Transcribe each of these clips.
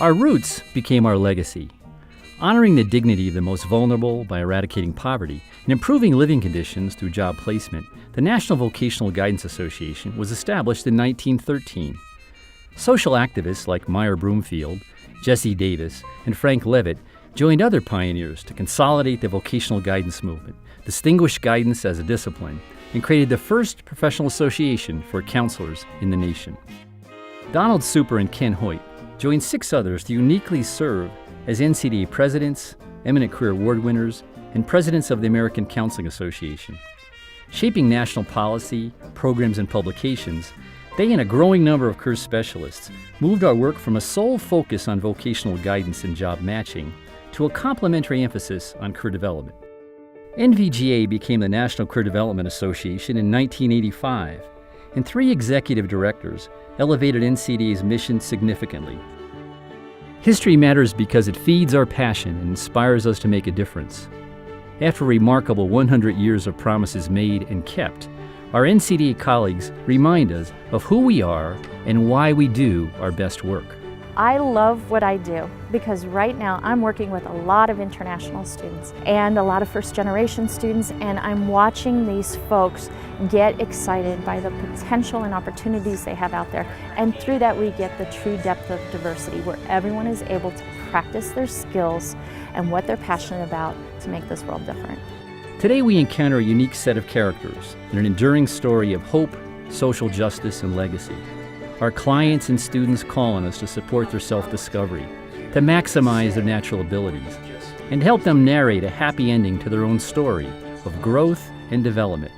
Our roots became our legacy. Honoring the dignity of the most vulnerable by eradicating poverty and improving living conditions through job placement, the National Vocational Guidance Association was established in 1913. Social activists like Meyer Broomfield, Jesse Davis, and Frank Levitt joined other pioneers to consolidate the vocational guidance movement, distinguish guidance as a discipline, and created the first professional association for counselors in the nation. Donald Super and Ken Hoyt joined 6 others to uniquely serve as NCDA presidents, eminent career award winners, and presidents of the American Counseling Association. Shaping national policy, programs, and publications, they and a growing number of career specialists moved our work from a sole focus on vocational guidance and job matching to a complementary emphasis on career development. NVGA became the National Career Development Association in 1985, and 3 executive directors elevated NCDA's mission significantly. History matters because it feeds our passion and inspires us to make a difference. After a remarkable 100 years of promises made and kept, our NCDA colleagues remind us of who we are and why we do our best work. I love what I do because right now I'm working with a lot of international students and a lot of first-generation students, and I'm watching these folks get excited by the potential and opportunities they have out there. And through that we get the true depth of diversity where everyone is able to practice their skills and what they're passionate about to make this world different. Today we encounter a unique set of characters and an enduring story of hope, social justice, and legacy. Our clients and students call on us to support their self-discovery, to maximize their natural abilities, and help them narrate a happy ending to their own story of growth and development.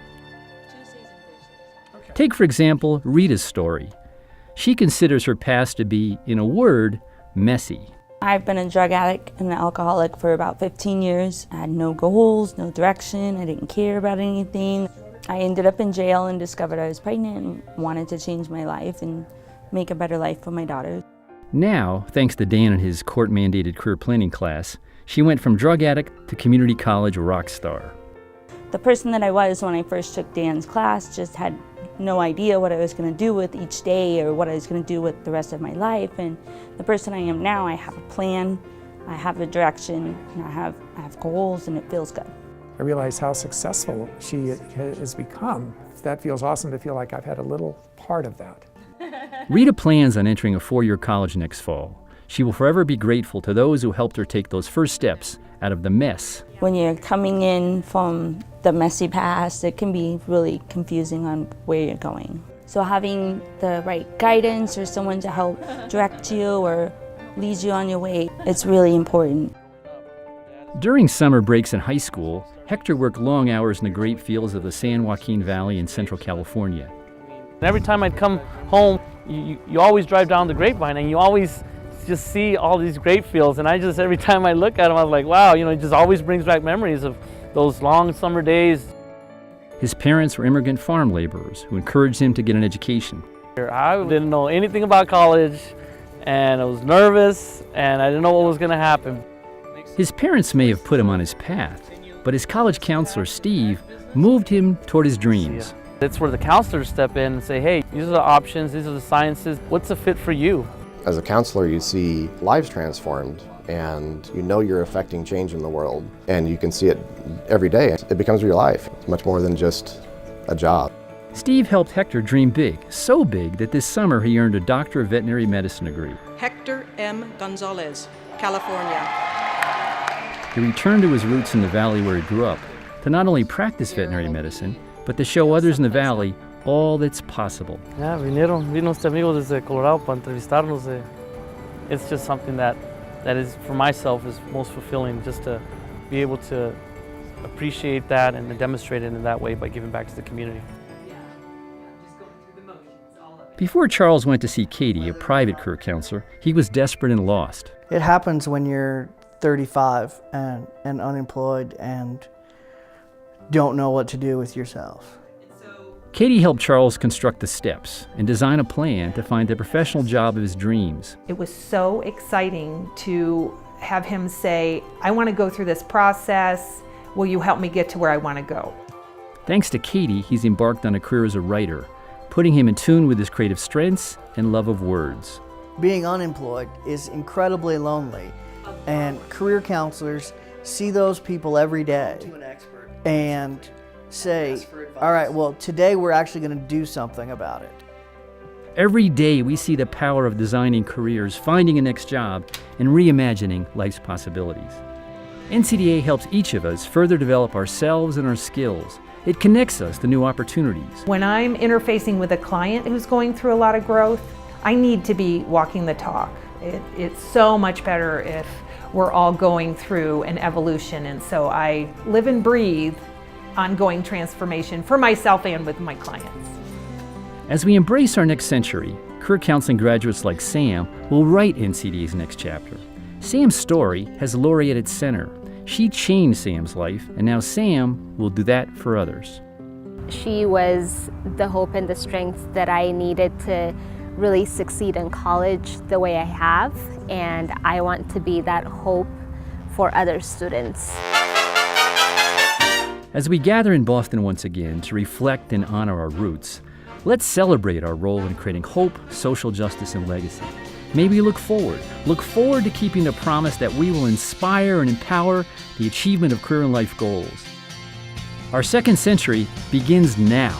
Take, for example, Rita's story. She considers her past to be, in a word, messy. I've been a drug addict and an alcoholic for about 15 years. I had no goals, no direction. I didn't care about anything. I ended up in jail and discovered I was pregnant and wanted to change my life and make a better life for my daughter. Now, thanks to Dan and his court-mandated career planning class, she went from drug addict to community college rock star. The person that I was when I first took Dan's class just had no idea what I was going to do with each day or what I was going to do with the rest of my life. And the person I am now, I have a plan, I have a direction, and I have goals, and it feels good. I realize how successful she has become. That feels awesome to feel like I've had a little part of that. Rita plans on entering a 4-year college next fall. She will forever be grateful to those who helped her take those first steps out of the mess. When you're coming in from the messy past, it can be really confusing on where you're going. So having the right guidance or someone to help direct you or lead you on your way, it's really important. During summer breaks in high school, Hector worked long hours in the grape fields of the San Joaquin Valley in Central California. Every time I'd come home, you always drive down the grapevine and you always just see all these grape fields, and every time I look at them, I'm like, wow, it just always brings back memories of those long summer days. His parents were immigrant farm laborers who encouraged him to get an education. I didn't know anything about college, and I was nervous, and I didn't know what was going to happen. His parents may have put him on his path, but his college counselor, Steve, moved him toward his dreams. That's where the counselors step in and say, hey, these are the options, these are the sciences, what's a fit for you? As a counselor, you see lives transformed, and you know you're affecting change in the world, and you can see it every day. It becomes your life. It's much more than just a job. Steve helped Hector dream big, so big that this summer he earned a Doctor of Veterinary Medicine degree. Hector M. Gonzalez, California. He returned to his roots in the valley where he grew up to not only practice veterinary medicine, but to show others in the valley all that's possible. Yeah, vino este amigo desde Colorado para entrevistarnos. It's just something that is, for myself, is most fulfilling, just to be able to appreciate that and to demonstrate it in that way by giving back to the community. Before Charles went to see Katie, a private career counselor, he was desperate and lost. It happens when you're 35 and unemployed and don't know what to do with yourself. Katie helped Charles construct the steps and design a plan to find the professional job of his dreams. It was so exciting to have him say, I want to go through this process. Will you help me get to where I want to go? Thanks to Katie, he's embarked on a career as a writer, putting him in tune with his creative strengths and love of words. being unemployed is incredibly lonely, and career counselors see those people every day and say, all right, well, today we're actually going to do something about it. Every day we see the power of designing careers, finding a next job, and reimagining life's possibilities. NCDA helps each of us further develop ourselves and our skills. It connects us to new opportunities. When I'm interfacing with a client who's going through a lot of growth, I need to be walking the talk. It's so much better if we're all going through an evolution, and so I live and breathe ongoing transformation for myself and with my clients. As we embrace our next century, career counseling graduates like Sam will write NCDA's next chapter. Sam's story has Lori at its center. She changed Sam's life, and now Sam will do that for others. She was the hope and the strength that I needed to really succeed in college the way I have, and I want to be that hope for other students. As we gather in Boston once again to reflect and honor our roots, let's celebrate our role in creating hope, social justice, and legacy. Maybe look forward to keeping the promise that we will inspire and empower the achievement of career and life goals. Our second century begins now.